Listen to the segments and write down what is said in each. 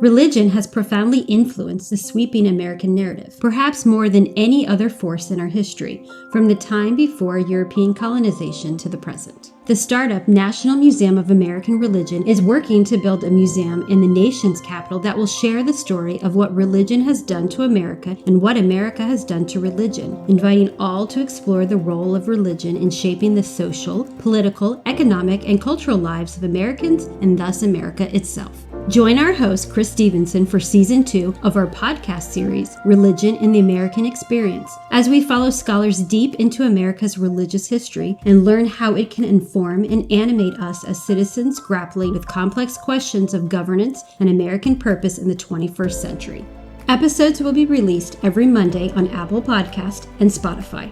Religion has profoundly influenced the sweeping American narrative, perhaps more than any other force in our history, from the time before European colonization to the present. The startup National Museum of American Religion is working to build a museum in the nation's capital that will share the story of what religion has done to America and what America has done to religion, inviting all to explore the role of religion in shaping the social, political, economic, and cultural lives of Americans and thus America itself. Join our host, Chris Stevenson, for Season 2 of our podcast series, Religion in the American Experience, as we follow scholars deep into America's religious history and learn how it can inform and animate us as citizens grappling with complex questions of governance and American purpose in the 21st century. Episodes will be released every Monday on Apple Podcast and Spotify.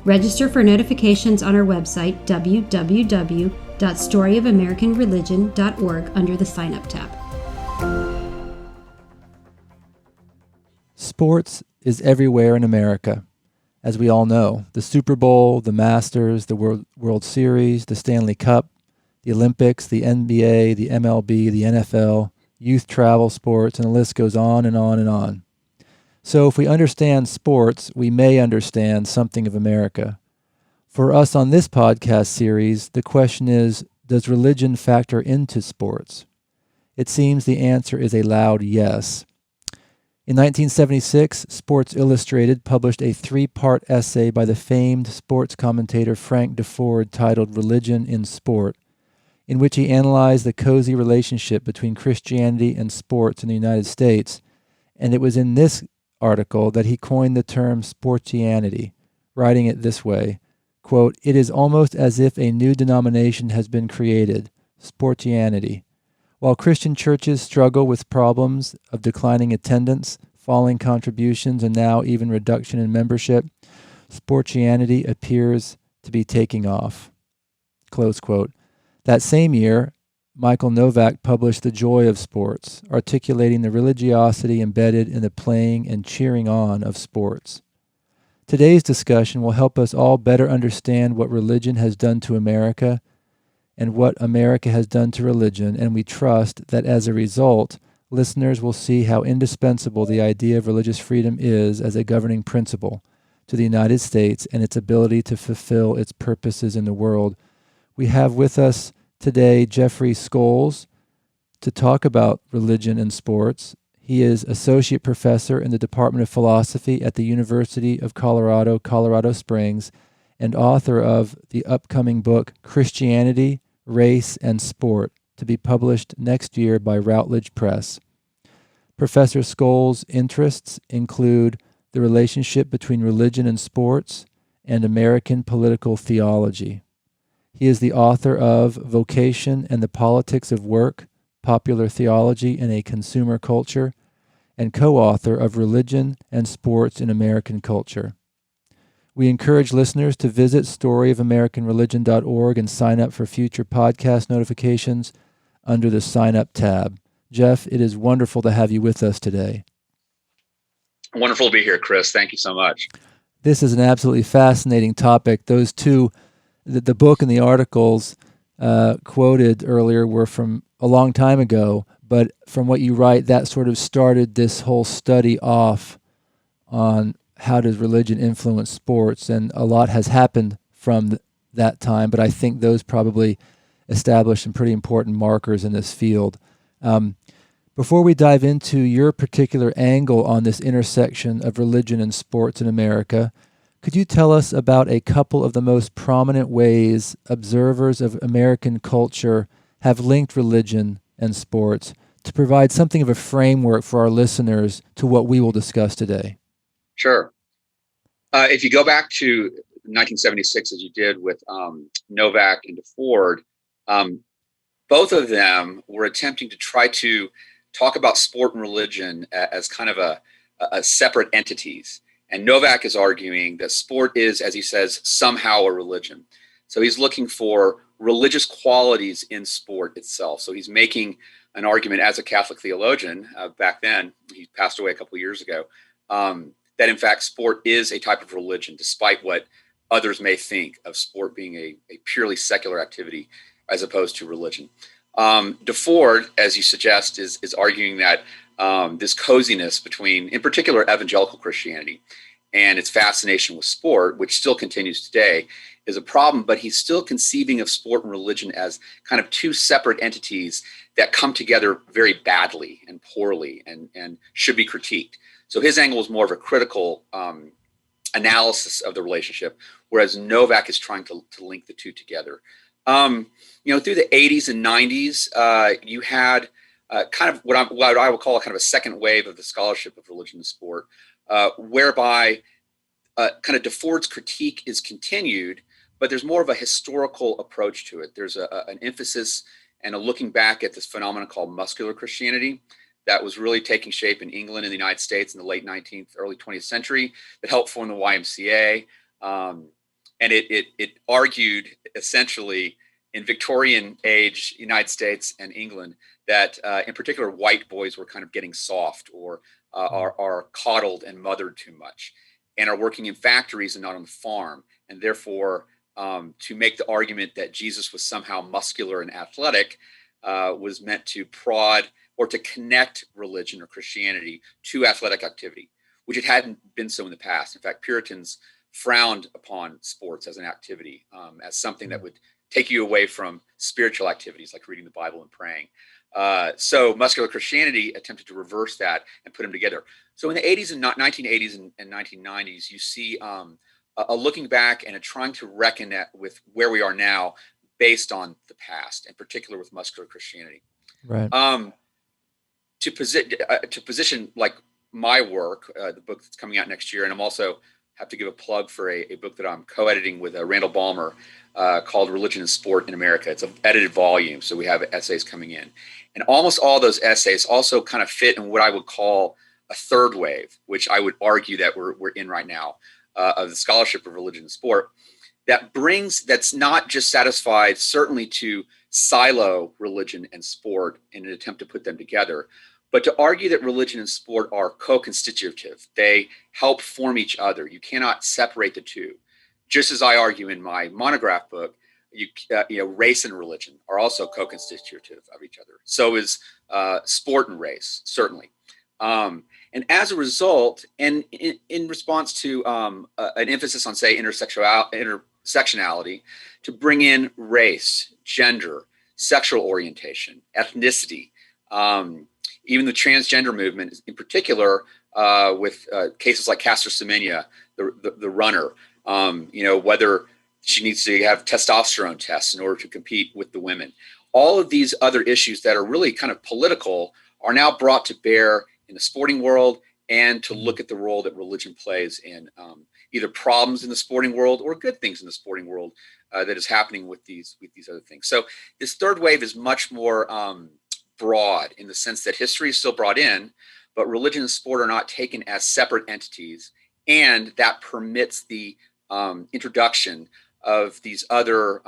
Register for notifications on our website, www.storyofamericanreligion.org, under the Sign Up tab. Sports is everywhere in America, as we all know. The Super Bowl, the Masters, the World Series, the Stanley Cup, the Olympics, the NBA, the MLB, the NFL, youth travel sports, and the list goes on and on and on. So if we understand sports, we may understand something of America. For us on this podcast series, the question is, does religion factor into sports? It seems the answer is a loud yes. In 1976, Sports Illustrated published a 3-part essay by the famed sports commentator Frank DeFord titled Religion in Sport, in which he analyzed the cozy relationship between Christianity and sports in the United States, and it was in this article that he coined the term sportianity, writing it this way, quote, "It is almost as if a new denomination has been created, sportianity. While Christian churches struggle with problems of declining attendance, falling contributions, and now even reduction in membership, sportianity appears to be taking off." Close quote. That same year, Michael Novak published The Joy of Sports, articulating the religiosity embedded in the playing and cheering on of sports. Today's discussion will help us all better understand what religion has done to America and what America has done to religion, and we trust that as a result, listeners will see how indispensable the idea of religious freedom is as a governing principle to the United States and its ability to fulfill its purposes in the world. We have with us today Jeffrey Scholes to talk about religion and sports. He is Associate Professor in the Department of Philosophy at the University of Colorado, Colorado Springs, and author of the upcoming book, Christianity, Race, and Sport, to be published next year by Routledge Press. Professor Scholes' interests include the relationship between religion and sports and American political theology. He is the author of Vocation and the Politics of Work, Popular Theology in a Consumer Culture, and co-author of Religion and Sports in American Culture. We encourage listeners to visit storyofamericanreligion.org and sign up for future podcast notifications under the Sign Up tab. Jeff, it is wonderful to have you with us today. Wonderful to be here, Chris. Thank you so much. This is an absolutely fascinating topic. Those two, the book and the articles quoted earlier were from a long time ago, but from what you write, that sort of started this whole study off on how does religion influence sports, and a lot has happened from that time, but I think those probably established some pretty important markers in this field. Before we dive into your particular angle on this intersection of religion and sports in America, could you tell us about a couple of the most prominent ways observers of American culture have linked religion and sports to provide something of a framework for our listeners to what we will discuss today? Sure. If you go back to 1976, as you did with Novak and DeFord, both of them were attempting to try to talk about sport and religion as kind of a separate entities. And Novak is arguing that sport is, as he says, somehow a religion. So he's looking for religious qualities in sport itself. So he's making an argument as a Catholic theologian back then, he passed away a couple of years ago, that in fact sport is a type of religion, despite what others may think of sport being a purely secular activity as opposed to religion. DeFord, as you suggest, is arguing that this coziness between, in particular, evangelical Christianity and its fascination with sport, which still continues today, is a problem. But he's still conceiving of sport and religion as kind of two separate entities that come together very badly and poorly and should be critiqued. So his angle is more of a critical analysis of the relationship, whereas Novak is trying to link the two together. Through the 80s and 90s, you had kind of what I would call kind of a second wave of the scholarship of religion and sport, whereby kind of DeFord's critique is continued, but there's more of a historical approach to it. There's an emphasis and a looking back at this phenomenon called muscular Christianity that was really taking shape in England and the United States in the late 19th, early 20th century that helped form the YMCA. And it argued essentially in Victorian age United States and England that in particular white boys were kind of getting soft or are coddled and mothered too much and are working in factories and not on the farm. And therefore, to make the argument that Jesus was somehow muscular and athletic was meant to prod or to connect religion or Christianity to athletic activity, which it hadn't been so in the past. In fact, Puritans frowned upon sports as an activity, as something that would take you away from spiritual activities like reading the Bible and praying. So muscular Christianity attempted to reverse that and put them together. So in the 80s and 1980s and 1990s, you see a looking back and a trying to reckon with where we are now based on the past, in particular with muscular Christianity. Right. To position like my work, the book that's coming out next year, and I'm also have to give a plug for a book that I'm co-editing with Randall Ballmer called Religion and Sport in America. It's an edited volume, so we have essays coming in. And almost all those essays also kind of fit in what I would call a third wave, which I would argue that we're in right now, of the scholarship of religion and sport, that's not just satisfied certainly to silo religion and sport in an attempt to put them together, but to argue that religion and sport are co-constitutive. They help form each other. You cannot separate the two. Just as I argue in my monograph book, race and religion are also co-constitutive of each other. So is sport and race, certainly. And as a result, and in response to an emphasis on, say, intersectionality, to bring in race, gender, sexual orientation, ethnicity, even the transgender movement in particular, with cases like Caster Semenya, the runner, whether she needs to have testosterone tests in order to compete with the women. All of these other issues that are really kind of political are now brought to bear in the sporting world, and to look at the role that religion plays in either problems in the sporting world or good things in the sporting world that is happening with these other things. So this third wave is much more broad in the sense that history is still brought in, but religion and sport are not taken as separate entities, and that permits the introduction of these other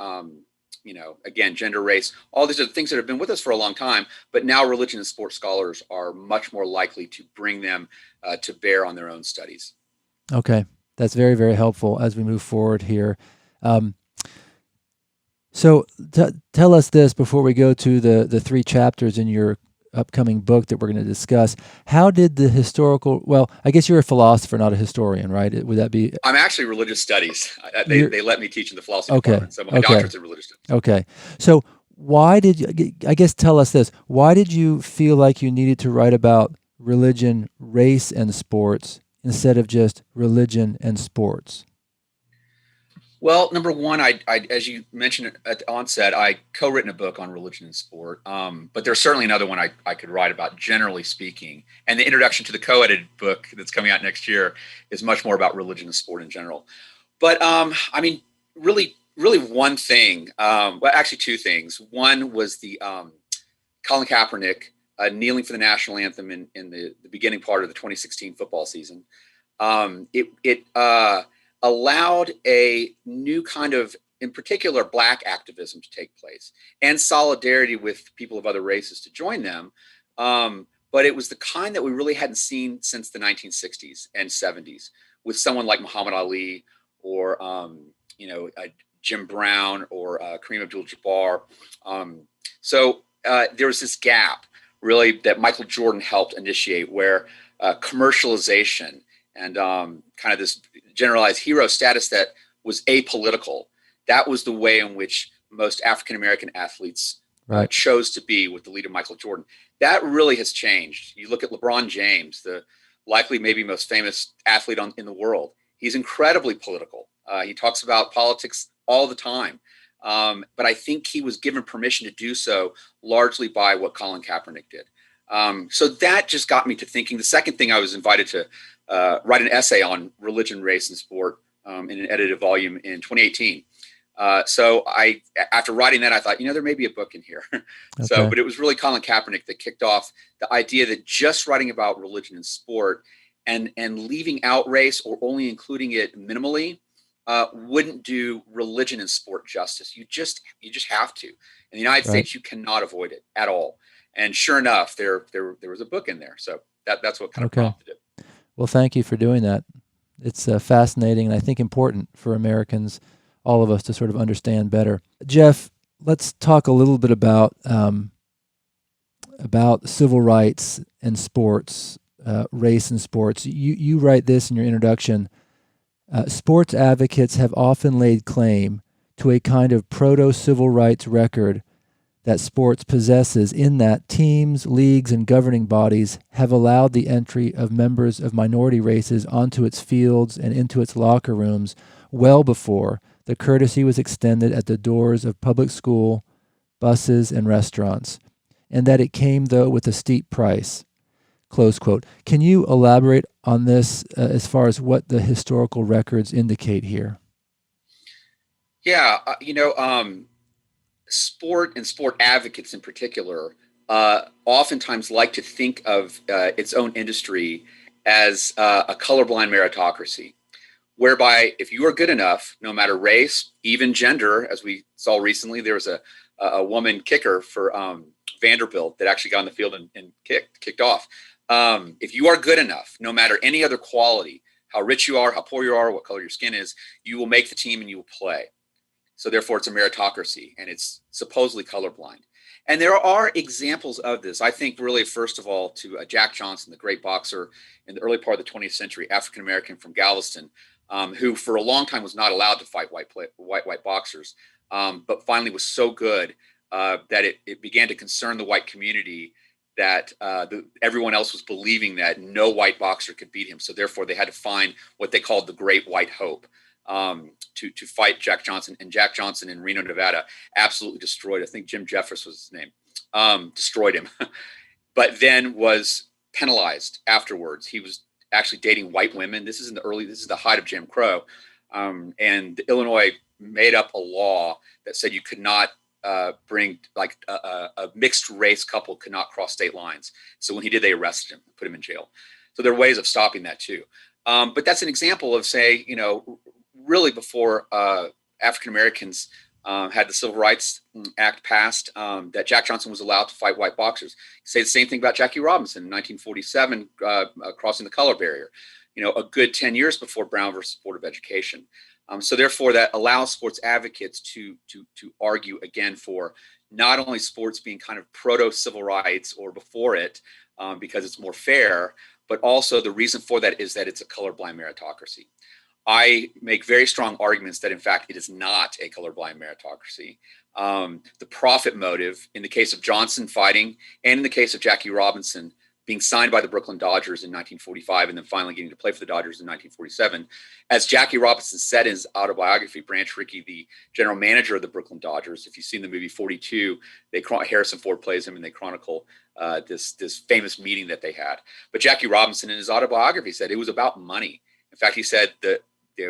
again, gender, race, all these are things that have been with us for a long time, but now religion and sport scholars are much more likely to bring them to bear on their own studies. Okay. That's very, very helpful as we move forward here. So tell us this before we go to the three chapters in your upcoming book that we're going to discuss. How did the I guess you're a philosopher, not a historian, right? Would that be? I'm actually religious studies. They let me teach in the philosophy department, so my doctorate's in religious studies. Okay. So why did you, I guess tell us this, why did you feel like you needed to write about religion, race, and sports instead of just religion and sports? Well, number one, I as you mentioned at the onset, I co-written a book on religion and sport, but there's certainly another one I could write about, generally speaking. And the introduction to the co-edited book that's coming out next year is much more about religion and sport in general. But really one thing, well, actually two things. One was the Colin Kaepernick kneeling for the national anthem in the beginning part of the 2016 football season. It allowed a new kind of, in particular, Black activism to take place and solidarity with people of other races to join them. But it was the kind that we really hadn't seen since the 1960s and 70s with someone like Muhammad Ali or, Jim Brown or Kareem Abdul-Jabbar. So there was this gap really that Michael Jordan helped initiate, where commercialization and kind of this generalized hero status that was apolitical, that was the way in which most African-American athletes chose to be with the leader Michael Jordan. That really has changed. You look at LeBron James, the likely maybe most famous athlete in the world. He's incredibly political. He talks about politics all the time. But I think he was given permission to do so largely by what Colin Kaepernick did. So that just got me to thinking. The second thing, I was invited to write an essay on religion, race, and sport in an edited volume in 2018. So after writing that, I thought, there may be a book in here. Okay. But it was really Colin Kaepernick that kicked off the idea that just writing about religion and sport and leaving out race or only including it minimally wouldn't do religion and sport justice. You just have to. In the United States, you cannot avoid it at all. And sure enough, there was a book in there. So that's what kind of prompted it. Well, thank you for doing that. It's fascinating and I think important for Americans, all of us, to sort of understand better. Jeff, let's talk a little bit about civil rights and sports, race and sports. You write this in your introduction. Sports advocates have often laid claim to a kind of proto-civil rights record that sports possesses, in that teams, leagues, and governing bodies have allowed the entry of members of minority races onto its fields and into its locker rooms well before the courtesy was extended at the doors of public school, buses, and restaurants, and that it came, though, with a steep price. Close quote. Can you elaborate on this as far as what the historical records indicate here? Yeah, sport and sport advocates in particular oftentimes like to think of its own industry as a colorblind meritocracy, whereby if you are good enough, no matter race, even gender, as we saw recently, there was a woman kicker for Vanderbilt that actually got on the field and kicked off. If you are good enough, no matter any other quality, how rich you are, how poor you are, what color your skin is, you will make the team and you will play. So therefore, it's a meritocracy, and it's supposedly colorblind. And there are examples of this. I think really, first of all, to Jack Johnson, the great boxer in the early part of the 20th century, African-American from Galveston, who for a long time was not allowed to fight white boxers, but finally was so good that it began to concern the white community that everyone else was believing that no white boxer could beat him. So therefore, they had to find what they called the Great White Hope to fight Jack Johnson. And Jack Johnson in Reno, Nevada, absolutely destroyed. I think Jim Jeffers was his name. Destroyed him, but then was penalized afterwards. He was actually dating white women. This is the height of Jim Crow, and Illinois made up a law that said you could not bring like a mixed race couple could not cross state lines. So when he did, they arrested him, put him in jail. So there are ways of stopping that too. But that's an example of, say, really before African Americans had the Civil Rights Act passed, that Jack Johnson was allowed to fight white boxers. Say the same thing about Jackie Robinson in 1947, crossing the color barrier, a good 10 years before Brown versus Board of Education. So therefore, that allows sports advocates to argue again for not only sports being kind of proto-civil rights or before it, because it's more fair, but also the reason for that is that it's a colorblind meritocracy. I make very strong arguments that, in fact, it is not a colorblind meritocracy. The profit motive in the case of Johnson fighting and in the case of Jackie Robinson being signed by the Brooklyn Dodgers in 1945 and then finally getting to play for the Dodgers in 1947. As Jackie Robinson said in his autobiography, Branch Rickey, the general manager of the Brooklyn Dodgers, if you've seen the movie 42, Harrison Ford plays him and they chronicle this famous meeting that they had. But Jackie Robinson in his autobiography said it was about money. In fact, he said that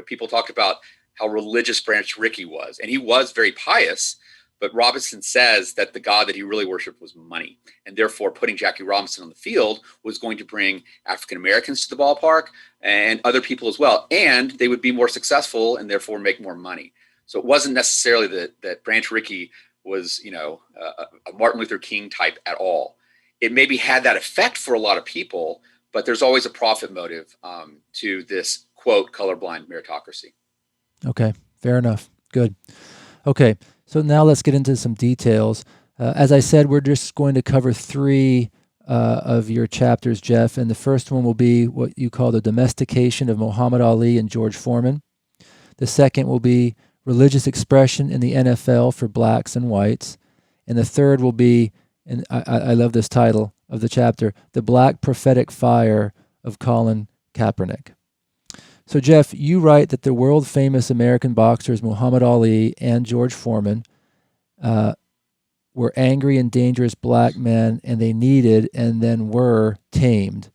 people talked about how religious Branch Rickey was, and he was very pious, but Robinson says that the God that he really worshiped was money. And therefore, putting Jackie Robinson on the field was going to bring African Americans to the ballpark and other people as well. And they would be more successful and therefore make more money. So it wasn't necessarily that Branch Rickey was, a Martin Luther King type at all. It maybe had that effect for a lot of people, but there's always a profit motive to this, quote, colorblind meritocracy. Okay, fair enough. Good. Okay. So now let's get into some details. As I said, we're just going to cover three of your chapters, Jeff, and the first one will be what you call the domestication of Muhammad Ali and George Foreman. The second will be religious expression in the NFL for blacks and whites. And the third will be, and I love this title of the chapter, The Black Prophetic Fire of Colin Kaepernick. So, Jeff, you write that the world-famous American boxers Muhammad Ali and George Foreman were angry and dangerous black men, and they needed and then were tamed.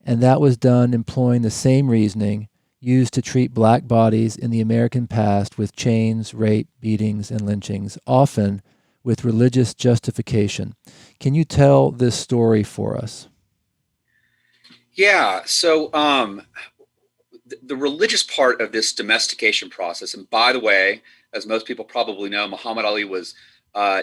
And that was done employing the same reasoning used to treat black bodies in the American past with chains, rape, beatings, and lynchings, often with religious justification. Can you tell this story for us? Yeah. So the religious part of this domestication process, and by the way, as most people probably know, Muhammad Ali was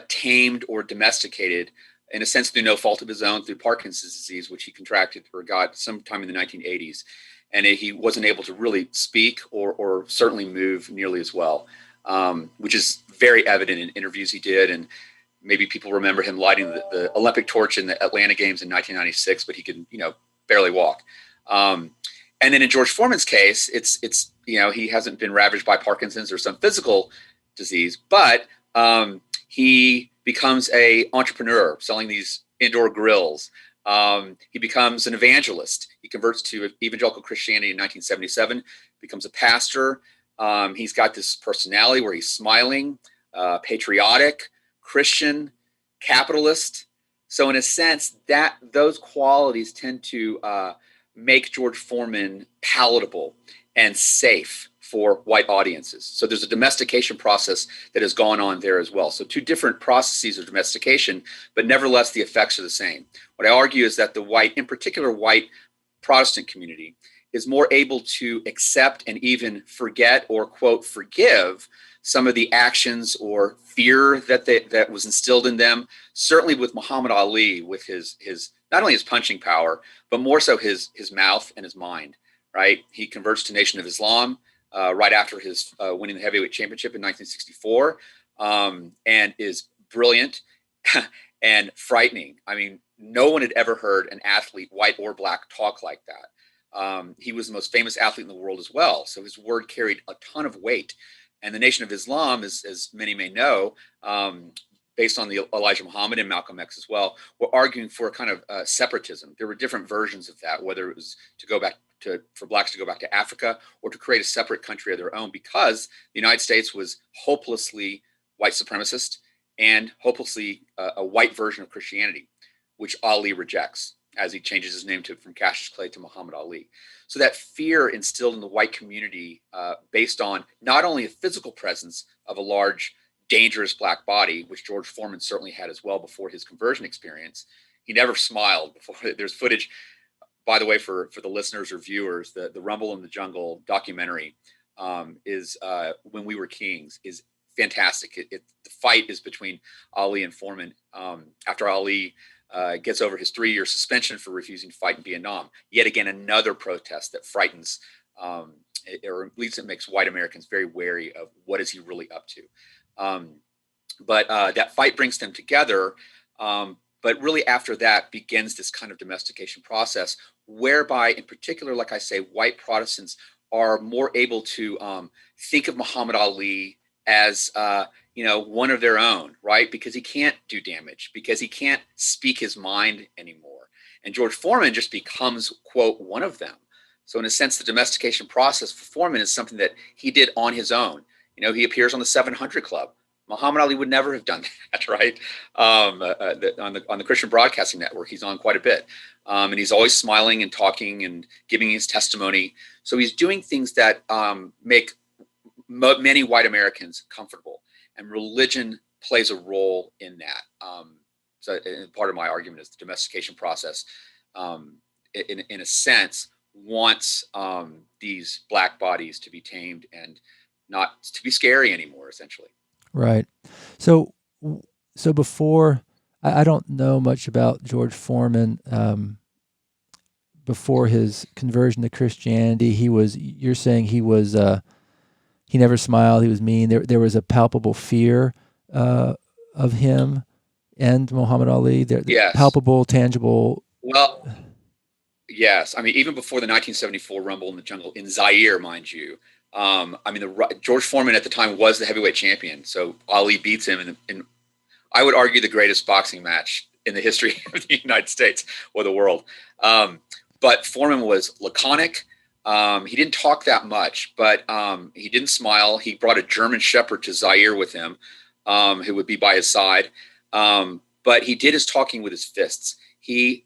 tamed or domesticated, in a sense, through no fault of his own, through Parkinson's disease, which he contracted or got sometime in the 1980s. And he wasn't able to really speak or certainly move nearly as well, which is very evident in interviews he did. And maybe people remember him lighting the Olympic torch in the Atlanta Games in 1996, but he could, barely walk. And then in George Foreman's case, it's he hasn't been ravaged by Parkinson's or some physical disease, but he becomes an entrepreneur selling these indoor grills. He becomes an evangelist. He converts to evangelical Christianity in 1977, becomes a pastor. He's got this personality where he's smiling, patriotic, Christian, capitalist. So in a sense, those qualities tend to make George Foreman palatable and safe for white audiences. So there's a domestication process that has gone on there as well. So two different processes of domestication, but nevertheless, the effects are the same. What I argue is that the white, in particular white Protestant community, is more able to accept and even forget or, quote, forgive some of the actions or fear that was instilled in them, certainly with Muhammad Ali, with his not only his punching power, but more so his mouth and his mind, right? He converts to Nation of Islam right after his winning the heavyweight championship in 1964, and is brilliant and frightening. I mean, no one had ever heard an athlete, white or black, talk like that. He was the most famous athlete in the world as well. So his word carried a ton of weight. And the Nation of Islam, as many may know, based on the Elijah Muhammad and Malcolm X as well, were arguing for a kind of separatism. There were different versions of that, whether it was to go back for blacks to go back to Africa or to create a separate country of their own, because the United States was hopelessly white supremacist and hopelessly a white version of Christianity, which Ali rejects as he changes his name from Cassius Clay to Muhammad Ali. So that fear instilled in the white community based on not only a physical presence of a large, dangerous black body, which George Foreman certainly had as well before his conversion experience. He never smiled before. There's footage, by the way, for the listeners or viewers, the Rumble in the Jungle documentary is When We Were Kings is fantastic. The fight is between Ali and Foreman after Ali gets over his 3-year suspension for refusing to fight in Vietnam. Yet again, another protest that frightens, or at least it makes white Americans very wary of what is he really up to. But that fight brings them together. But really after that begins this kind of domestication process, whereby in particular, like I say, white Protestants are more able to think of Muhammad Ali as one of their own, right? Because he can't do damage, because he can't speak his mind anymore. And George Foreman just becomes, quote, one of them. So in a sense, the domestication process for Foreman is something that he did on his own. He appears on the 700 Club. Muhammad Ali would never have done that, right? On the Christian Broadcasting Network, he's on quite a bit. And he's always smiling and talking and giving his testimony. So he's doing things that make many white Americans comfortable. And religion plays a role in that. So part of my argument is the domestication process, in a sense, wants these black bodies to be tamed and not to be scary anymore, essentially. Right. So before, I don't know much about George Foreman. Before his conversion to Christianity, you're saying he never smiled. He was mean. There was a palpable fear of him and Muhammad Ali? They're Yes. palpable, tangible. Well, yes. I mean, even before the 1974 Rumble in the Jungle in Zaire, mind you. I mean, George Foreman at the time was the heavyweight champion, so Ali beats him in I would argue the greatest boxing match in the history of the United States or the world. But Foreman was laconic. He didn't talk that much, but he didn't smile. He brought a German Shepherd to Zaire with him, who would be by his side. But he did his talking with his fists. He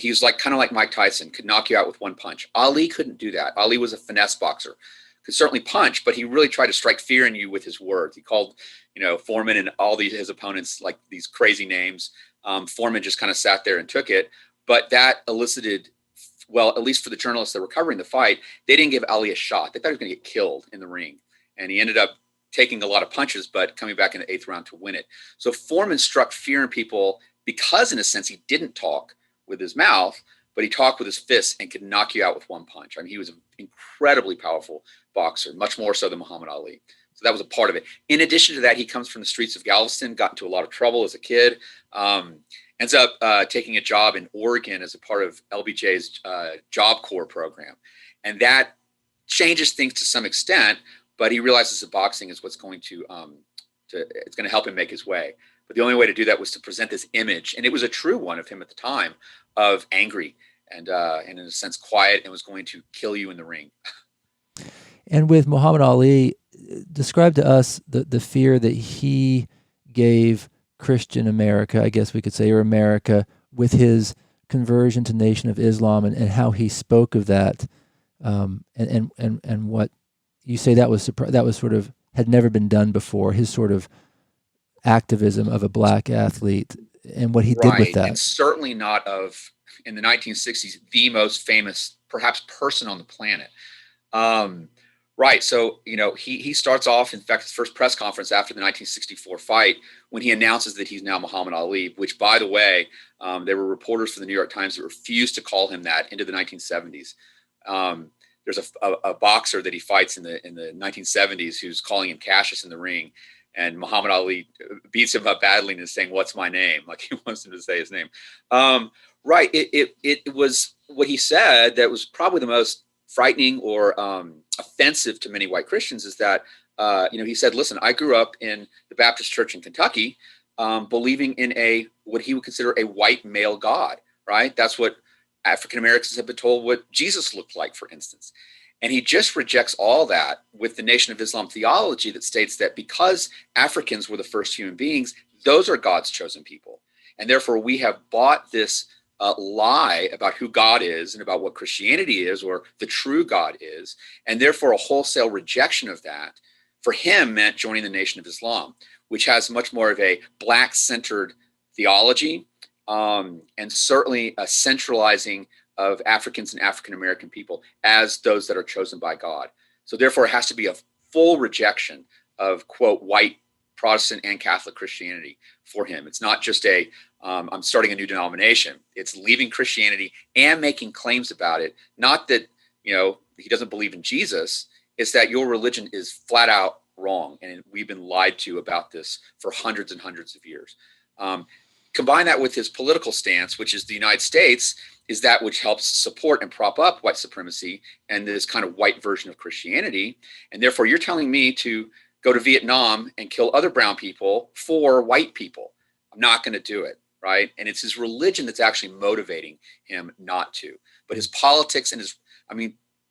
was kind of like Mike Tyson, could knock you out with one punch. Ali couldn't do that. Ali was a finesse boxer, could certainly punch, but he really tried to strike fear in you with his words. He called, Foreman and all his opponents like these crazy names. Foreman just kind of sat there and took it, but that elicited, well, at least for the journalists that were covering the fight, they didn't give Ali a shot. They thought he was going to get killed in the ring, and he ended up taking a lot of punches, but coming back in the 8th round to win it. So Foreman struck fear in people because, in a sense, he didn't talk with his mouth, but he talked with his fists and could knock you out with one punch. I mean, he was an incredibly powerful boxer, much more so than Muhammad Ali. So that was a part of it. In addition to that, he comes from the streets of Galveston, got into a lot of trouble as a kid, ends up taking a job in Oregon as a part of LBJ's Job Corps program. And that changes things to some extent, but he realizes that boxing is what's going to it's going to help him make his way. But the only way to do that was to present this image, and it was a true one of him at the time, of angry and in a sense quiet, and was going to kill you in the ring. And with Muhammad Ali, describe to us the fear that he gave Christian America, I guess we could say, or America, with his conversion to Nation of Islam, and how he spoke of that, and what you say that was sort of had never been done before. His sort of activism of a black athlete and what he did with that. And certainly not in the 1960s, the most famous, perhaps, person on the planet. Right. So, he starts off, in fact, his first press conference after the 1964 fight, when he announces that he's now Muhammad Ali, which, by the way, there were reporters for the New York Times that refused to call him that into the 1970s. There's a boxer that he fights in the 1970s who's calling him Cassius in the ring. And Muhammad Ali beats him up badly and is saying, "What's my name?" Like he wants him to say his name. Right. It was what he said that was probably the most frightening or offensive to many white Christians, is that, he said, "Listen, I grew up in the Baptist church in Kentucky, believing in what he would consider a white male God, right? That's what African Americans have been told what Jesus looked like, for instance." And he just rejects all that with the Nation of Islam theology that states that because Africans were the first human beings, those are God's chosen people. And therefore, we have bought this lie about who God is and about what Christianity is, or the true God is. And therefore, a wholesale rejection of that for him meant joining the Nation of Islam, which has much more of a black-centered theology, and certainly a centralizing of Africans and African-American people as those that are chosen by God. So therefore, it has to be a full rejection of, quote, white Protestant and Catholic Christianity for him. It's not just I'm starting a new denomination. It's leaving Christianity and making claims about it. Not that, he doesn't believe in Jesus. It's that your religion is flat out wrong. And we've been lied to about this for hundreds and hundreds of years. Combine that with his political stance, which is the United States is that which helps support and prop up white supremacy and this kind of white version of Christianity. And therefore, you're telling me to go to Vietnam and kill other brown people for white people. I'm not going to do it, right? And it's his religion that's actually motivating him not to. But his politics and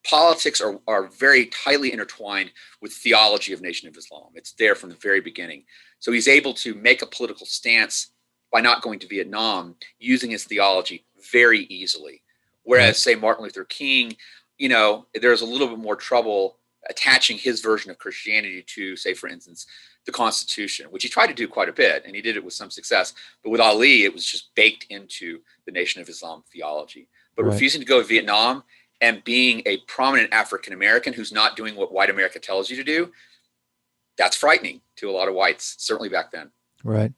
politics are very tightly intertwined with theology of Nation of Islam. It's there from the very beginning. So he's able to make a political stance by not going to Vietnam, using his theology very easily. Whereas, say, Martin Luther King, there's a little bit more trouble attaching his version of Christianity to, say, for instance, the Constitution, which he tried to do quite a bit, and he did it with some success. But with Ali, it was just baked into the Nation of Islam theology. But refusing to go to Vietnam and being a prominent African American who's not doing what white America tells you to do, that's frightening to a lot of whites, certainly back then. Right.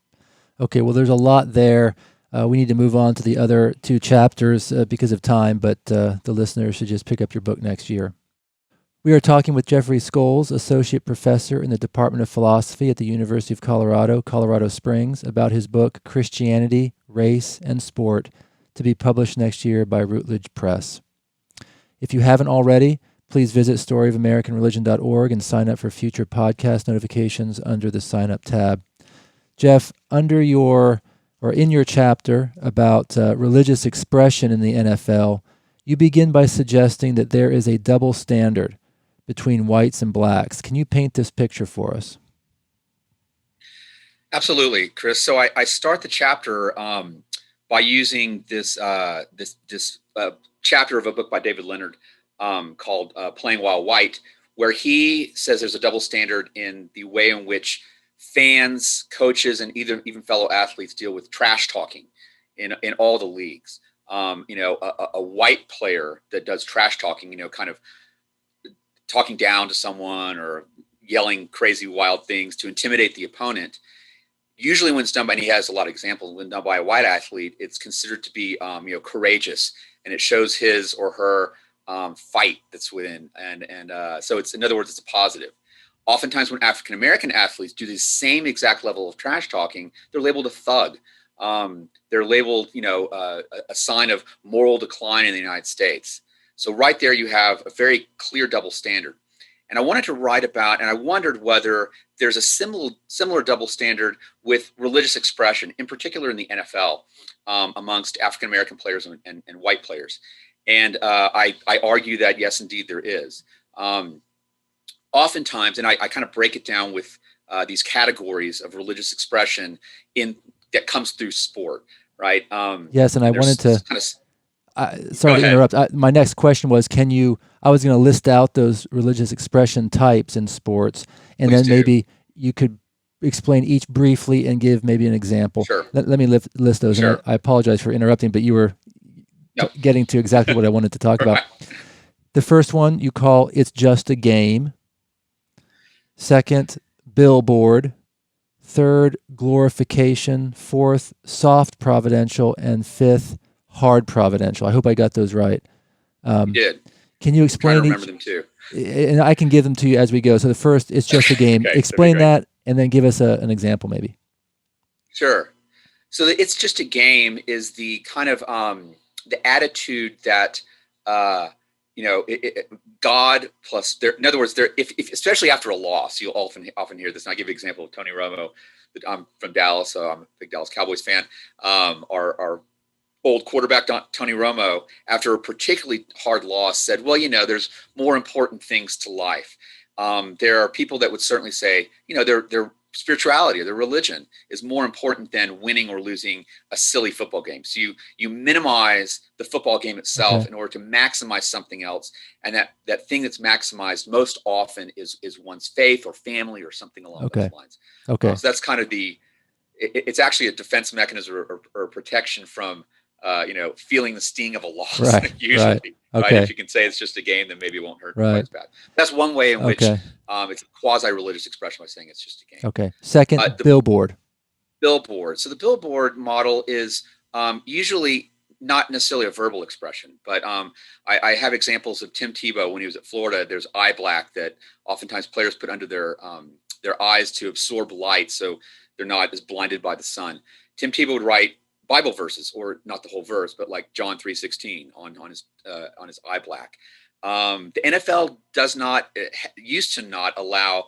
Okay, well, there's a lot there. We need to move on to the other two chapters because of time, but the listeners should just pick up your book next year. We are talking with Jeffrey Scholes, Associate Professor in the Department of Philosophy at the University of Colorado, Colorado Springs, about his book, Christianity, Race, and Sport, to be published next year by Routledge Press. If you haven't already, please visit storyofamericanreligion.org and sign up for future podcast notifications under the Sign Up tab. Jeff, in your chapter about religious expression in the NFL, you begin by suggesting that there is a double standard between whites and blacks. Can you paint this picture for us? Absolutely, Chris. So I start the chapter by using this chapter of a book by David Leonard called Playing While White, where he says there's a double standard in the way in which fans, coaches, and even fellow athletes deal with trash talking in all the leagues. A white player that does trash talking, kind of talking down to someone or yelling crazy, wild things to intimidate the opponent. Usually when it's done by, and he has a lot of examples, when done by a white athlete, it's considered to be, courageous, and it shows his or her fight that's within. And so it's, in other words, it's a positive. Oftentimes when African-American athletes do the same exact level of trash talking, they're labeled a thug. They're labeled, a sign of moral decline in the United States. So right there, you have a very clear double standard. And I wanted to write about, and I wondered whether there's a similar double standard with religious expression, in particular in the NFL, amongst African-American players and white players. And I argue that, yes, indeed, there is. Oftentimes, and I kind of break it down with these categories of religious expression that comes through sport, right? Yes, and I wanted to... sorry to interrupt. My next question was, I was going to list out those religious expression types in sports, and then maybe you could explain each briefly and give maybe an example. Sure. Let me list those. Sure. And I apologize for interrupting, but you were getting to exactly what I wanted to talk about. The first one you call It's Just a Game. Second, Billboard. Third, Glorification. Fourth, Soft Providential. And fifth, Hard Providential. I hope I got those right. You did. Can you explain remember them too? And I can give them to you as we go. So the first, It's Just a Game. Okay, explain that, and then give us an example maybe. Sure. So It's Just a Game is the kind of the attitude that God plus there. In other words, if especially after a loss, you'll often hear this. And I'll give you an example of Tony Romo. I'm from Dallas, so I'm a big Dallas Cowboys fan. Our old quarterback Tony Romo, after a particularly hard loss, said, well, there's more important things to life. There are people that would certainly say, their spirituality or their religion is more important than winning or losing a silly football game. So you minimize the football game itself in order to maximize something else. And that thing that's maximized most often is one's faith or family or something along those lines. So that's kind of it's actually a defense mechanism or protection from feeling the sting of a loss. Usually, right? If you can say it's just a game, then maybe it won't hurt quite as bad. That's one way in which it's a quasi-religious expression by saying it's just a game. Okay. Second, Billboard. Billboard. So the Billboard model is usually not necessarily a verbal expression, but I have examples of Tim Tebow when he was at Florida. There's eye black that oftentimes players put under their eyes to absorb light, so they're not as blinded by the sun. Tim Tebow would write Bible verses, or not the whole verse, but like John 3:16 on his eye black. The NFL used to not allow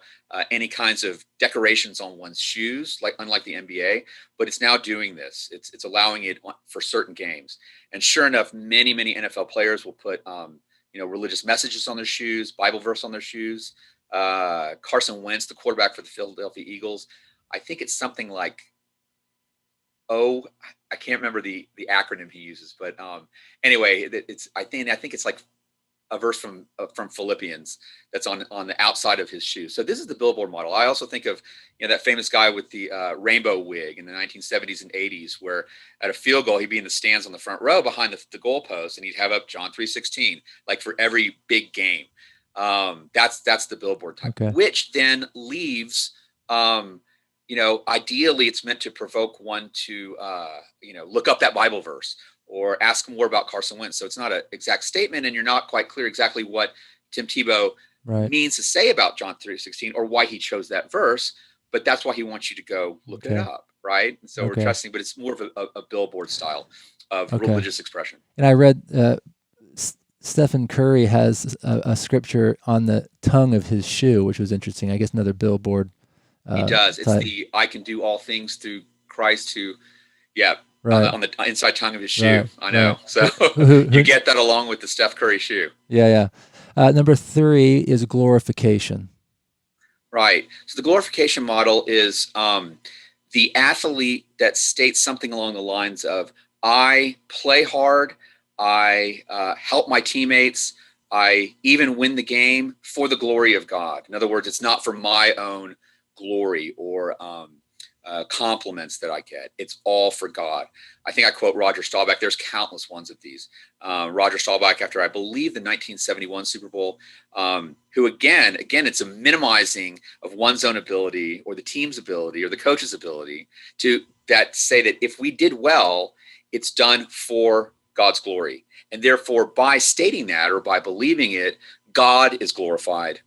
any kinds of decorations on one's shoes, unlike the NBA, but it's now doing this. It's allowing it for certain games. And sure enough, many NFL players will put religious messages on their shoes, Bible verse on their shoes. Carson Wentz, the quarterback for the Philadelphia Eagles, I think it's something like I can't remember the acronym he uses, but anyway, I think it's like a verse from Philippians that's on the outside of his shoe. So this is the Billboard model. I also think of that famous guy with the rainbow wig in the 1970s and 80s, where at a field goal he'd be in the stands on the front row behind the goalpost, and he'd have up John 3:16 like for every big game. That's the Billboard type, which then leaves. Ideally it's meant to provoke one to, look up that Bible verse or ask more about Carson Wentz. So it's not an exact statement, and you're not quite clear exactly what Tim Tebow means to say about John 3:16 or why he chose that verse, but that's why he wants you to go look it up, right? And so we're trusting, but it's more of a billboard style of religious expression. And I read Stephen Curry has a scripture on the tongue of his shoe, which was interesting. I guess another billboard. He does. It's the I can do all things through Christ who, on the inside tongue of his shoe. Right, I know. Right. So you get that along with the Steph Curry shoe. Yeah. Number 3 is glorification. Right. So the glorification model is the athlete that states something along the lines of, I play hard, I help my teammates, I even win the game for the glory of God. In other words, it's not for my own glory or compliments that I get. It's all for God. I think I quote Roger Staubach. There's countless ones of these. Roger Staubach, after I believe the 1971 Super Bowl, who again, it's a minimizing of one's own ability or the team's ability or the coach's ability to say that if we did well, it's done for God's glory. And therefore, by stating that or by believing it, God is glorified,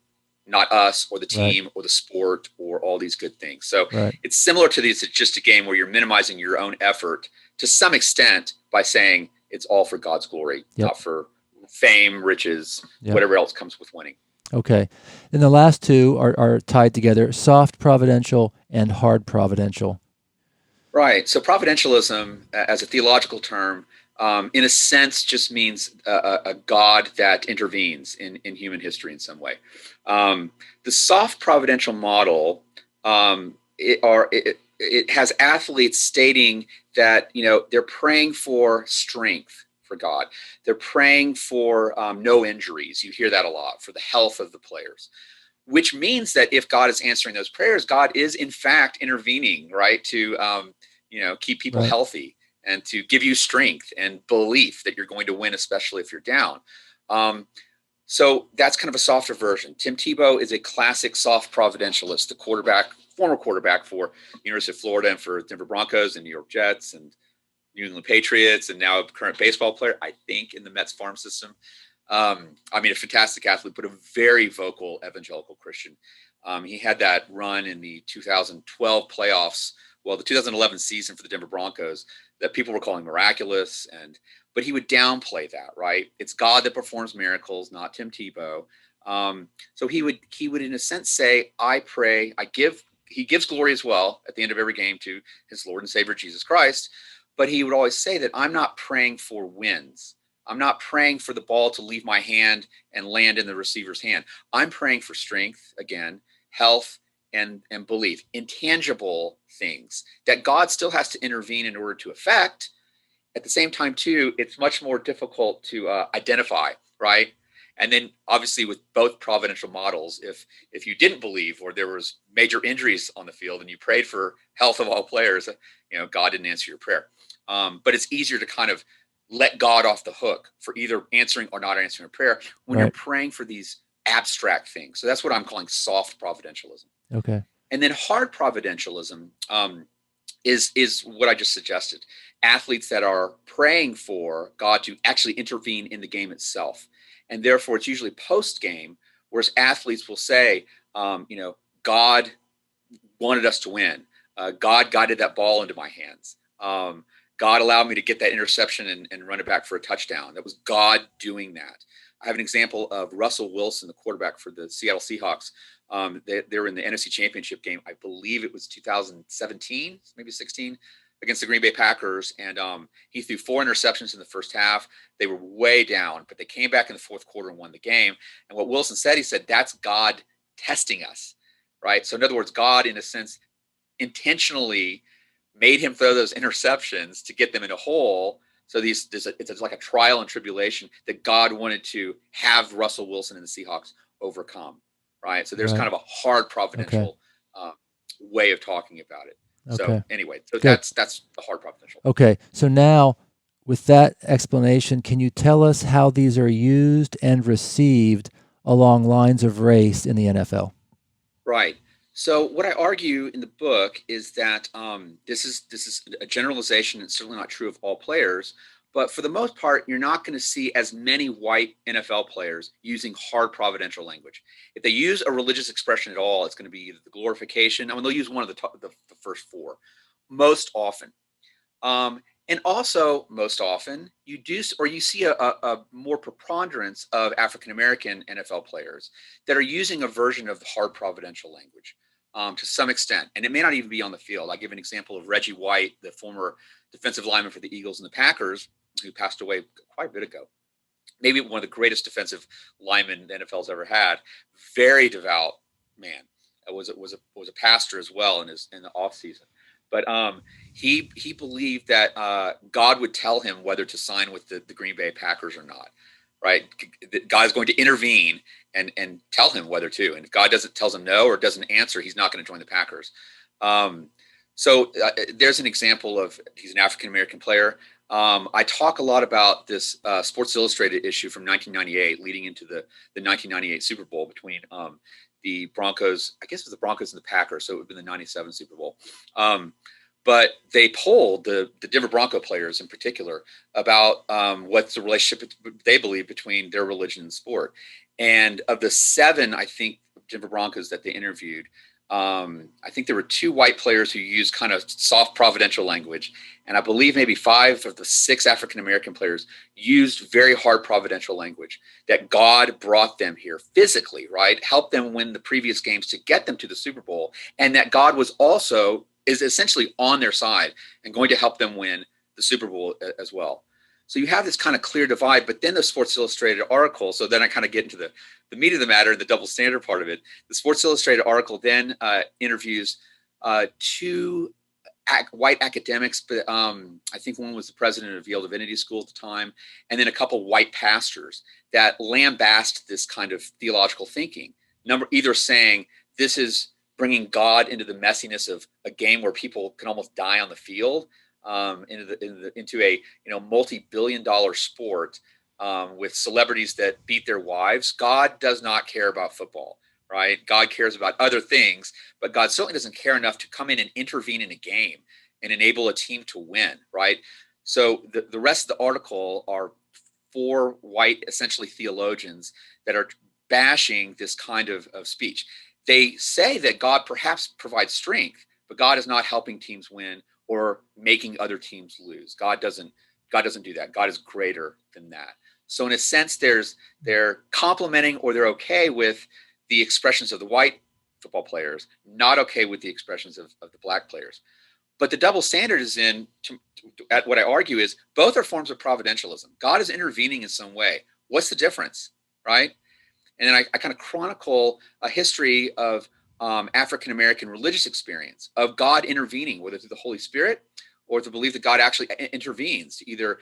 not us or the team or the sport or all these good things. So it's similar to these. It's just a game where you're minimizing your own effort to some extent by saying it's all for God's glory, not for fame, riches, whatever else comes with winning. Okay. And the last two are tied together, soft providential and hard providential. Right. So providentialism, as a theological term, in a sense, just means a God that intervenes in human history in some way. The soft providential model, it has athletes stating that they're praying for strength for God. They're praying for no injuries. You hear that a lot, for the health of the players, which means that if God is answering those prayers, God is in fact intervening, right, to keep people healthy and to give you strength and belief that you're going to win, especially if you're down. So that's kind of a softer version. Tim Tebow is a classic soft providentialist, the former quarterback for University of Florida and for Denver Broncos and New York Jets and New England Patriots, and now a current baseball player, I think, in the Mets farm system. A fantastic athlete, but a very vocal evangelical Christian. He had that run in the 2012 playoffs, the 2011 season for the Denver Broncos, that people were calling miraculous, but he would downplay that, right? It's God that performs miracles, not Tim Tebow. So he would in a sense say, I pray, he gives glory as well at the end of every game to his Lord and Savior, Jesus Christ. But he would always say that I'm not praying for wins. I'm not praying for the ball to leave my hand and land in the receiver's hand. I'm praying for strength, again, health, and belief, intangible things that God still has to intervene in order to effect. At the same time, too, it's much more difficult to identify, right? And then obviously with both providential models, if you didn't believe or there was major injuries on the field and you prayed for health of all players, God didn't answer your prayer. But it's easier to kind of let God off the hook for either answering or not answering a prayer when you're praying for these abstract things. So that's what I'm calling soft providentialism. Okay. And then hard providentialism is what I just suggested. Athletes that are praying for God to actually intervene in the game itself. And therefore, it's usually post-game, whereas athletes will say, God wanted us to win. God guided that ball into my hands. God allowed me to get that interception and run it back for a touchdown. That was God doing that. I have an example of Russell Wilson, the quarterback for the Seattle Seahawks. They were in the NFC Championship game. I believe it was 2017, maybe 16, against the Green Bay Packers. And he threw 4 interceptions in the first half. They were way down, but they came back in the fourth quarter and won the game. And what Wilson said, he said, that's God testing us, right? So in other words, God, in a sense, intentionally made him throw those interceptions to get them in a hole. So it's like a trial and tribulation that God wanted to have Russell Wilson and the Seahawks overcome, right? So there's kind of a hard providential way of talking about it. So anyway, that's the hard providential. Okay, so now with that explanation, can you tell us how these are used and received along lines of race in the NFL? Right. So what I argue in the book is that this is a generalization. It's certainly not true of all players, But for the most part, you're not going to see as many white NFL players using hard providential language. If they use a religious expression at all, it's going to be either the glorification. I mean, they'll use one of the first four most often. And also, most often, you see a more preponderance of African-American NFL players that are using a version of the hard providential language to some extent. And it may not even be on the field. I'll give an example of Reggie White, the former defensive lineman for the Eagles and the Packers, who passed away quite a bit ago. Maybe one of the greatest defensive linemen the NFL's ever had. Very devout man. Was a pastor as well in the off season. But he believed that God would tell him whether to sign with the Green Bay Packers or not, right? God is going to intervene and tell him whether to. And if God tells him no or doesn't answer, he's not going to join the Packers. So there's an example of, he's an African-American player. I talk a lot about this Sports Illustrated issue from 1998 leading into the 1998 Super Bowl between the Broncos, I guess it was the Broncos and the Packers, so it would have been the 97 Super Bowl. But they polled the Denver Bronco players in particular about what's the relationship they believe between their religion and sport. And of the 7, I think, Denver Broncos that they interviewed, I think there were 2 white players who used kind of soft providential language. And I believe maybe 5 of the 6 African-American players used very hard providential language, that God brought them here physically, right? Helped them win the previous games to get them to the Super Bowl. And that God is essentially on their side and going to help them win the Super Bowl as well. So you have this kind of clear divide, but then the Sports Illustrated article, so then I kind of get into the meat of the matter, the double standard part of it. The Sports Illustrated article then interviews 2 white academics, but I think one was the president of Yale Divinity School at the time, and then a couple white pastors that lambast this kind of theological thinking. Either saying this is bringing God into the messiness of a game where people can almost die on the field, into a multi-billion-dollar sport with celebrities that beat their wives. God does not care about football, right? God cares about other things, but God certainly doesn't care enough to come in and intervene in a game and enable a team to win, right? So the rest of the article are 4 white, essentially theologians, that are bashing this kind of speech. They say that God perhaps provides strength, but God is not helping teams win or making other teams lose. God doesn't do that. God is greater than that. So in a sense, they're complimenting, or they're okay with the expressions of the white football players, not okay with the expressions of the black players. But the double standard is at what I argue is both are forms of providentialism. God is intervening in some way. What's the difference, right? And then I kind of chronicle a history of African-American religious experience of God intervening, whether through the Holy Spirit or to believe that God actually intervenes to either,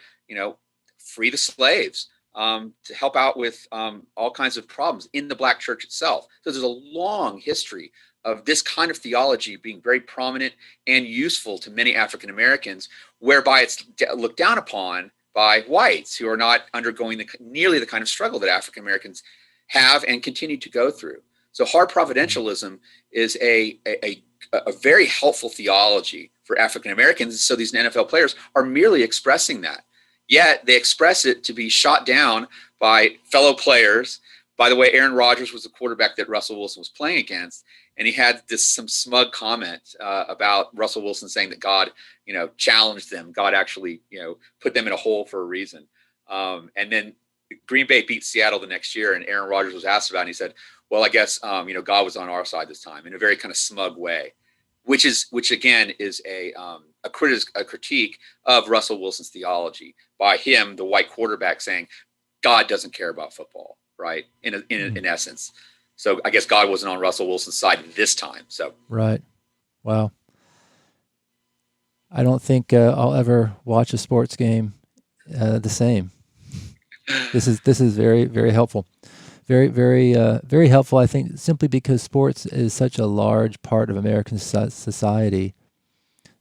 free the slaves, to help out with all kinds of problems in the black church itself. So there's a long history of this kind of theology being very prominent and useful to many African-Americans, whereby it's looked down upon by whites who are not undergoing nearly the kind of struggle that African-Americans have and continue to go through. So hard providentialism is a very helpful theology for African Americans. So these NFL players are merely expressing that. Yet they express it to be shot down by fellow players. By the way, Aaron Rodgers was the quarterback that Russell Wilson was playing against, and he had some smug comment about Russell Wilson saying that God, challenged them. God actually, put them in a hole for a reason. And then Green Bay beat Seattle the next year, and Aaron Rodgers was asked about it, and he said, well, I guess, God was on our side this time, in a very kind of smug way, which again is a critique of Russell Wilson's theology by him, the white quarterback, saying God doesn't care about football, right? In essence. So I guess God wasn't on Russell Wilson's side this time. So right. Wow. I don't think I'll ever watch a sports game the same. This is very, very helpful. Very, very, very helpful, I think, simply because sports is such a large part of American society.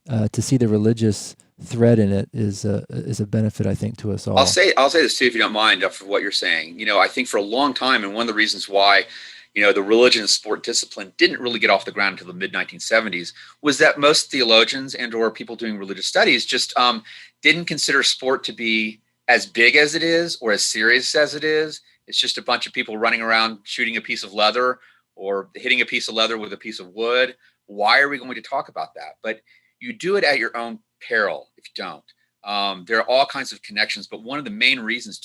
To see the religious thread in it is a benefit, I think, to us all. I'll say this too, if you don't mind, for what you're saying. I think for a long time, and one of the reasons why, the religion and sport discipline didn't really get off the ground until the mid 1970s, was that most theologians and or people doing religious studies just didn't consider sport to be as big as it is or as serious as it is. It's just a bunch of people running around shooting a piece of leather or hitting a piece of leather with a piece of wood. Why are we going to talk about that? But you do it at your own peril if you don't. There are all kinds of connections, but one of the main reasons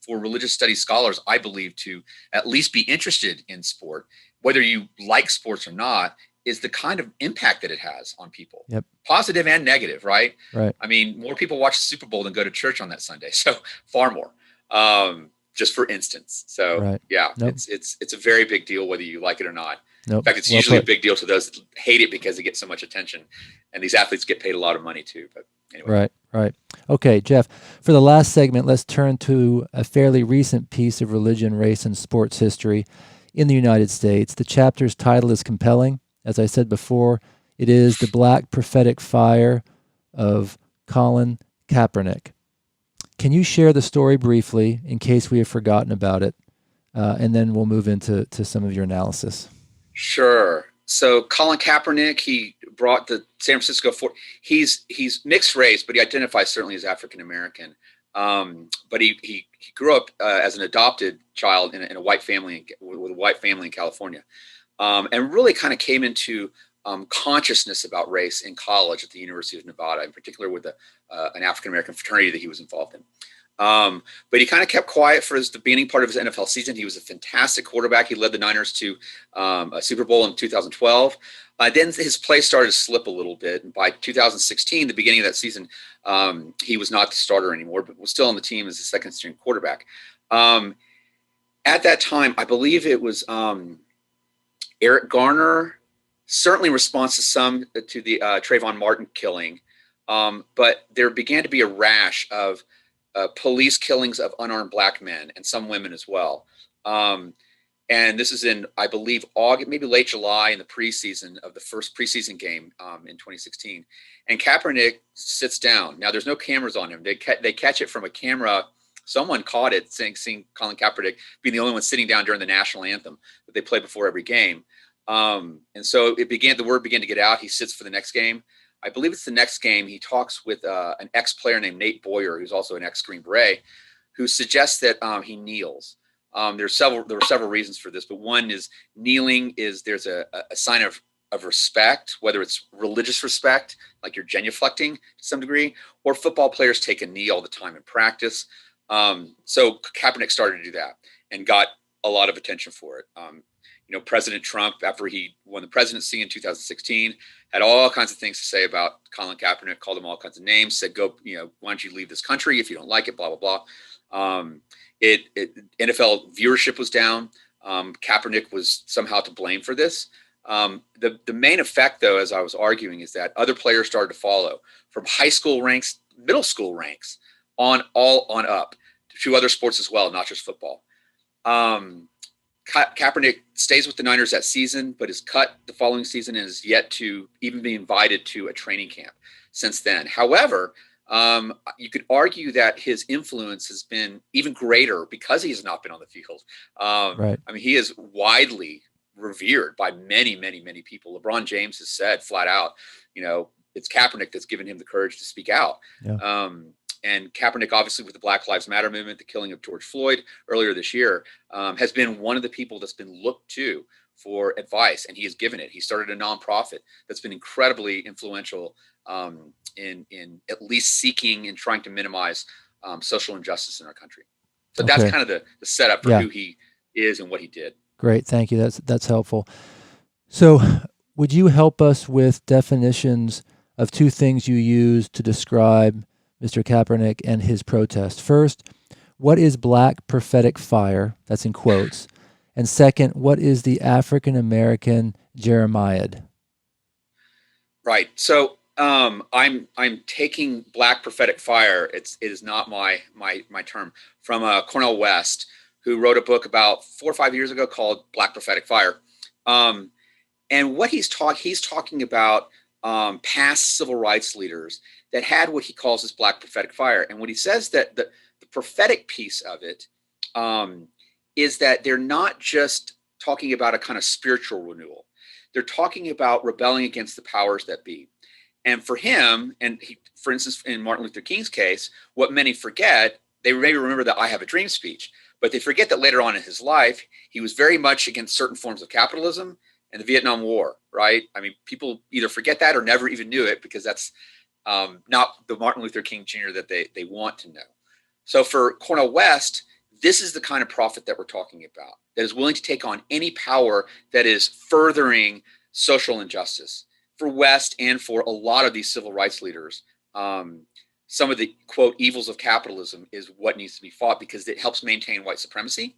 for religious studies scholars, I believe, to at least be interested in sport, whether you like sports or not, is the kind of impact that it has on people. Yep. Positive and negative, right? Right. I mean, more people watch the Super Bowl than go to church on that Sunday. So far more, just for instance. So right. yeah, Nope. it's a very big deal, whether you like it or not. Nope. In fact, it's usually a big deal to those that hate it because they get so much attention, and these athletes get paid a lot of money too. But anyway. Right. Okay, Jeff, for the last segment, let's turn to a fairly recent piece of religion, race, and sports history in the United States. The chapter's title is compelling. As I said before, it is The Black Prophetic Fire of Colin Kaepernick. Can you share the story briefly in case we have forgotten about it? And then we'll move into some of your analysis. Sure. So Colin Kaepernick, he brought the San Francisco he's mixed race, but he identifies certainly as African American. But he grew up as an adopted child in a white family with a white family in California, and really kind of came into consciousness about race in college at the University of Nevada, in particular with an African American fraternity that he was involved in. But he kind of kept quiet for the beginning part of his NFL season. He was a fantastic quarterback. He led the Niners to a Super Bowl in 2012. Then his play started to slip a little bit. And by 2016, the beginning of that season, he was not the starter anymore, but was still on the team as a second string quarterback. At that time, I believe it was Eric Garner, certainly in response to the Trayvon Martin killing. But there began to be a rash of police killings of unarmed black men and some women as well. And this is in, I believe, August, maybe late July in the preseason of the first preseason game in 2016. And Kaepernick sits down. Now, there's no cameras on him. They catch it from a camera. Someone caught it, seeing Colin Kaepernick being the only one sitting down during the national anthem that they play before every game. And so the word began to get out. He sits for the next game. I believe it's the next game. He talks with an ex-player named Nate Boyer, who's also an ex-Green Beret, who suggests that he kneels. There were several reasons for this, but one is kneeling there's a sign of respect, whether it's religious respect, like you're genuflecting to some degree, or football players take a knee all the time in practice. So Kaepernick started to do that and got a lot of attention for it. President Trump, after he won the presidency in 2016, had all kinds of things to say about Colin Kaepernick, called him all kinds of names, said, go, why don't you leave this country if you don't like it, blah, blah, blah. NFL viewership was down. Kaepernick was somehow to blame for this. The main effect, though, as I was arguing, is that other players started to follow from high school ranks, middle school ranks, on up to other sports as well, not just football. Kaepernick stays with the Niners that season, but is cut the following season and is yet to even be invited to a training camp since then. However, you could argue that his influence has been even greater because he has not been on the field. Right. I mean, he is widely revered by many, many, many people. LeBron James has said flat out, it's Kaepernick that's given him the courage to speak out. Yeah. And Kaepernick, obviously, with the Black Lives Matter movement, the killing of George Floyd earlier this year, has been one of the people that's been looked to for advice, and he has given it. He started a nonprofit that's been incredibly influential in at least seeking and trying to minimize social injustice in our country. So that's kind of the setup for who he is and what he did. Great, thank you. That's helpful. So, would you help us with definitions of two things you use to describe Mr. Kaepernick and his protest? First, what is black prophetic fire? That's in quotes. And second, what is the African American Jeremiah? Right. So I'm taking black prophetic fire. It is not my term, from Cornel West, who wrote a book about 4 or 5 years ago called Black Prophetic Fire. And what he's talking about past civil rights leaders that had what he calls this black prophetic fire. And what he says that the prophetic piece of it is that they're not just talking about a kind of spiritual renewal. They're talking about rebelling against the powers that be. And for him, for instance, in Martin Luther King's case, what many forget, they maybe remember the I Have a Dream speech, but they forget that later on in his life, he was very much against certain forms of capitalism and the Vietnam War, right? I mean, people either forget that or never even knew it, because that's not the Martin Luther King Jr. that they want to know. So for Cornel West, this is the kind of prophet that we're talking about, that is willing to take on any power that is furthering social injustice. For West and for a lot of these civil rights leaders, some of the, quote, evils of capitalism is what needs to be fought, because it helps maintain white supremacy.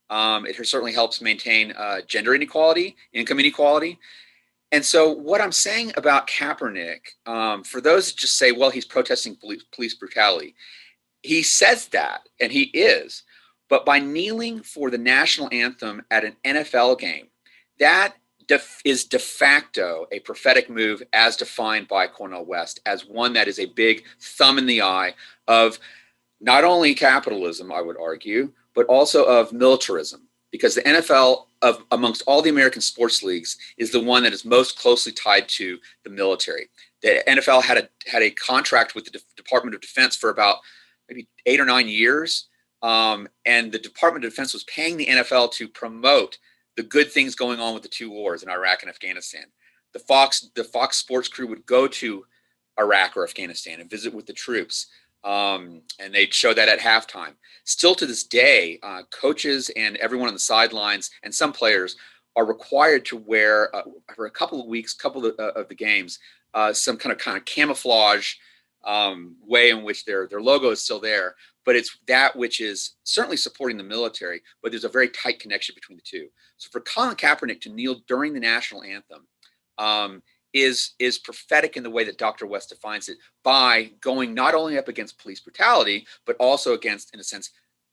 It certainly helps maintain gender inequality, income inequality. And so what I'm saying about Kaepernick, for those that just say, well, he's protesting police brutality, he says that, and he is. But by kneeling for the national anthem at an NFL game, that is de facto a prophetic move as defined by Cornel West, as one that is a big thumb in the eye of not only capitalism, I would argue, but also of militarism, because the NFL, amongst all the American sports leagues, is the one that is most closely tied to the military. The NFL had a contract with the Department of Defense for about maybe 8 or 9 years, and the Department of Defense was paying the NFL to promote the good things going on with the two wars in Iraq and Afghanistan. The Fox sports crew would go to Iraq or Afghanistan and visit with the troops, and they'd show that at halftime. Still to this day, coaches and everyone on the sidelines and some players are required to wear, for a couple of weeks, of the games, some kind of camouflage way in which their logo is still there, but it's that which is certainly supporting the military, but there's a very tight connection between the two. So for Colin Kaepernick to kneel during the national anthem is prophetic in the way that Dr. West defines it, by going not only up against police brutality, but also against, in a sense,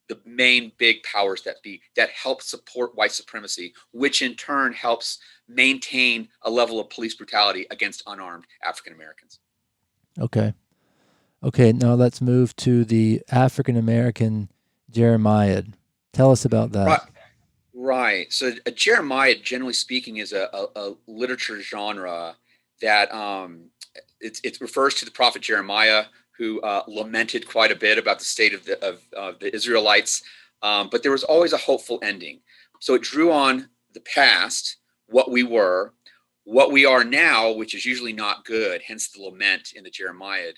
the main big powers that be, that help support white supremacy, which in turn helps maintain a level of police brutality against unarmed African Americans. Okay, now let's move to the African American Jeremiah. Tell us about that. Right. So a Jeremiah, generally speaking, is a literature genre that it refers to the prophet Jeremiah, who lamented quite a bit about the state of the Israelites, but there was always a hopeful ending. So it drew on the past, what we were, what we are now, which is usually not good, hence the lament in the Jeremiah.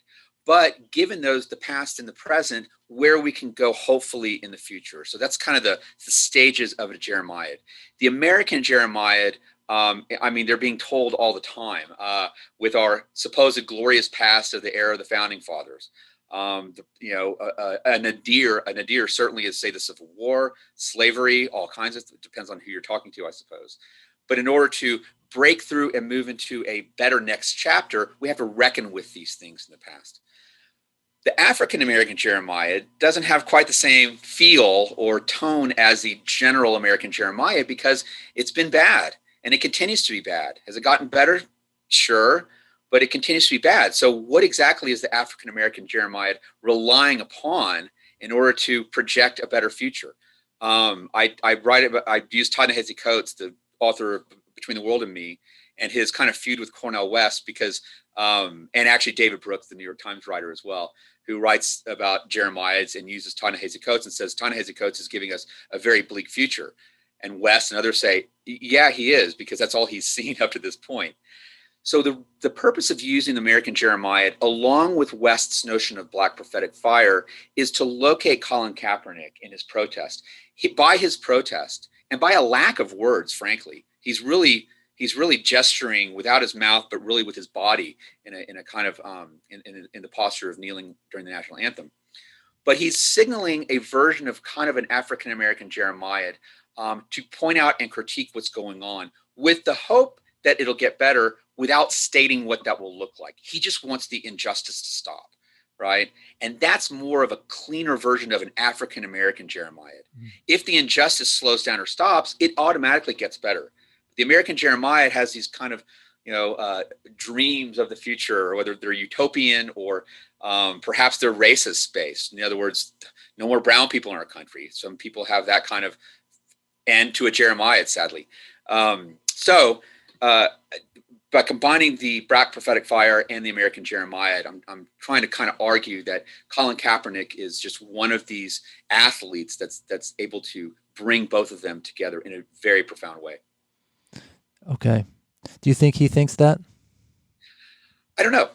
But given the past and the present, where we can go hopefully in the future. So that's kind of the stages of a Jeremiah. The American Jeremiah, they're being told all the time with our supposed glorious past of the era of the founding fathers. A nadir certainly is, say, the Civil War, slavery, all kinds of, it depends on who you're talking to, I suppose. But in order to break through and move into a better next chapter, we have to reckon with these things in the past. The African-American Jeremiah doesn't have quite the same feel or tone as the general American Jeremiah, because it's been bad and it continues to be bad. Has it gotten better? Sure, but it continues to be bad. So what exactly is the African-American Jeremiah relying upon in order to project a better future? I use Ta-Nehisi Coates, the author of Between the World and Me, and his kind of feud with Cornel West, because and actually David Brooks, the New York Times writer as well, who writes about Jeremiah's and uses Ta-Nehisi Coates and says Ta-Nehisi Coates is giving us a very bleak future. And West and others say, yeah, he is, because that's all he's seen up to this point. So the purpose of using the American Jeremiah, along with West's notion of black prophetic fire, is to locate Colin Kaepernick in his protest. By his protest, and by a lack of words, frankly, he's really gesturing without his mouth, but really with his body in a kind of in the posture of kneeling during the national anthem. But he's signaling a version of kind of an African American Jeremiah to point out and critique what's going on, with the hope that it'll get better, without stating what that will look like. He just wants the injustice to stop, right? And that's more of a cleaner version of an African American Jeremiah. Mm-hmm. If the injustice slows down or stops, it automatically gets better. The American Jeremiah has these kind of, dreams of the future, whether they're utopian or perhaps they're racist based. In other words, no more brown people in our country. Some people have that kind of and to a Jeremiah, sadly. So by combining the Black prophetic fire and the American Jeremiah, I'm trying to kind of argue that Colin Kaepernick is just one of these athletes that's able to bring both of them together in a very profound way. Okay. Do you think he thinks that? I don't know.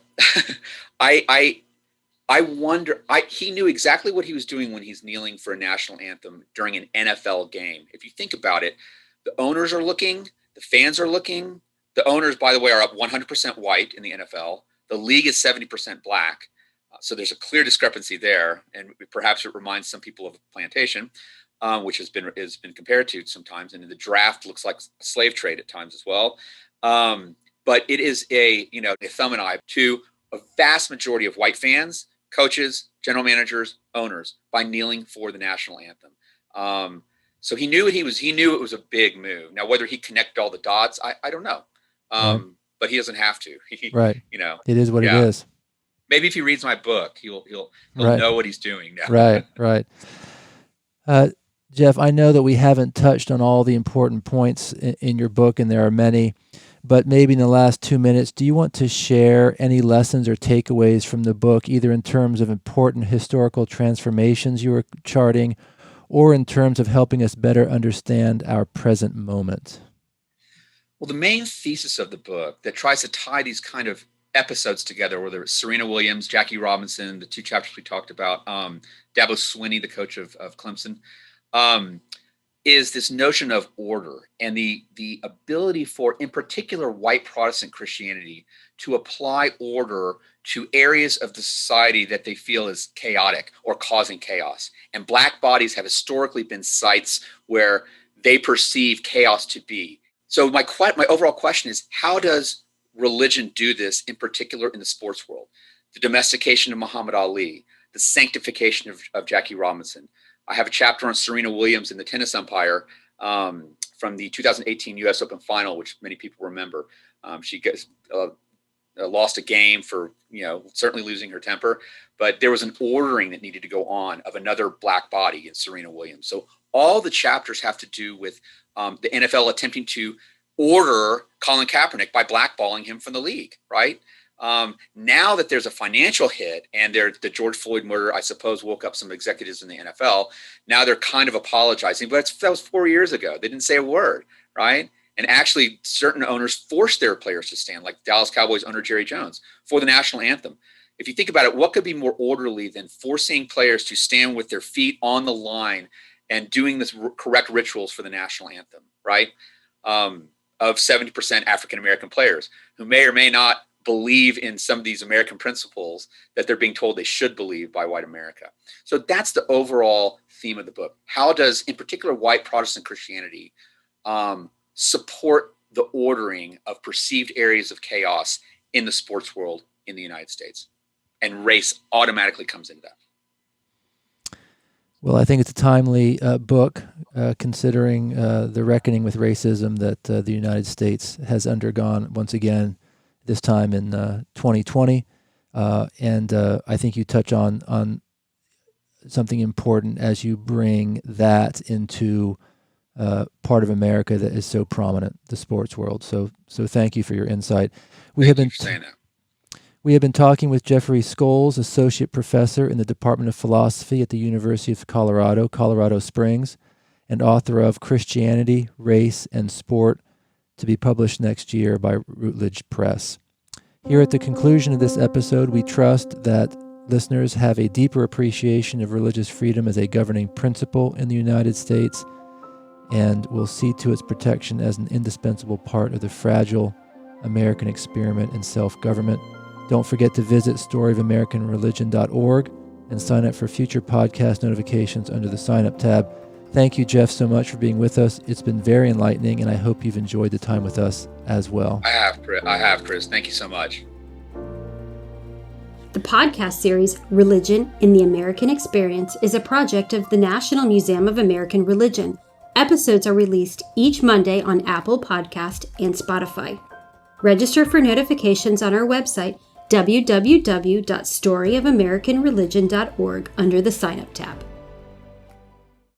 I wonder. He knew exactly what he was doing when he's kneeling for a national anthem during an NFL game. If you think about it, the owners are looking, the fans are looking. The owners, by the way, are up 100% white in the NFL. The league is 70% black. So there's a clear discrepancy there. And perhaps it reminds some people of a plantation, which has been compared to sometimes. And the draft looks like a slave trade at times as well. But it is a thumb and eye to a vast majority of white fans, coaches, general managers, owners by kneeling for the national anthem. So he knew he knew it was a big move. Now, whether he connected all the dots, I don't know. Right. But he doesn't have to. Right. It is what it is. Maybe if he reads my book, he'll right. know what he's doing now. Right. Jeff, I know that we haven't touched on all the important points in your book, and there are many, but maybe in the last 2 minutes, do you want to share any lessons or takeaways from the book, either in terms of important historical transformations you were charting, or in terms of helping us better understand our present moment? Well, the main thesis of the book that tries to tie these kind of episodes together, whether it's Serena Williams, Jackie Robinson, the two chapters we talked about, Dabo Swinney, the coach of Clemson, is this notion of order and the ability for, in particular, white Protestant Christianity to apply order to areas of the society that they feel is chaotic or causing chaos. And black bodies have historically been sites where they perceive chaos to be. So my overall question is, how does religion do this, in particular in the sports world? The domestication of Muhammad Ali, the sanctification of Jackie Robinson. I have a chapter on Serena Williams in the tennis umpire from the 2018 U.S. Open final, which many people remember. She lost a game for, certainly losing her temper, but there was an ordering that needed to go on of another black body in Serena Williams. So all the chapters have to do with the NFL attempting to order Colin Kaepernick by blackballing him from the league, right? Now that there's a financial hit and the George Floyd murder, I suppose, woke up some executives in the NFL. Now they're kind of apologizing, but that was 4 years ago. They didn't say a word, right? And actually, certain owners forced their players to stand, like Dallas Cowboys owner Jerry Jones, for the national anthem. If you think about it, what could be more orderly than forcing players to stand with their feet on the line and doing the correct rituals for the national anthem, right? Of 70% African-American players who may or may not believe in some of these American principles that they're being told they should believe by white America. So that's the overall theme of the book. How does, in particular, white Protestant Christianity support the ordering of perceived areas of chaos in the sports world in the United States? And race automatically comes into that. Well, I think it's a timely book, considering the reckoning with racism that the United States has undergone once again, this time in 2020. And I think you touch on something important as you bring that into part of America that is so prominent, the sports world. So thank you for your insight. We have been talking with Jeffrey Scholes, Associate Professor in the Department of Philosophy at the University of Colorado, Colorado Springs, and author of Christianity, Race, and Sport, to be published next year by Routledge Press. Here at the conclusion of this episode, we trust that listeners have a deeper appreciation of religious freedom as a governing principle in the United States, and will see to its protection as an indispensable part of the fragile American experiment in self-government. Don't forget to visit storyofamericanreligion.org and sign up for future podcast notifications under the Sign Up tab. Thank you, Jeff, so much for being with us. It's been very enlightening, and I hope you've enjoyed the time with us as well. I have, Chris. Thank you so much. The podcast series, Religion in the American Experience, is a project of the National Museum of American Religion. Episodes are released each Monday on Apple Podcast and Spotify. Register for notifications on our website, www.storyofamericanreligion.org, under the Sign Up tab.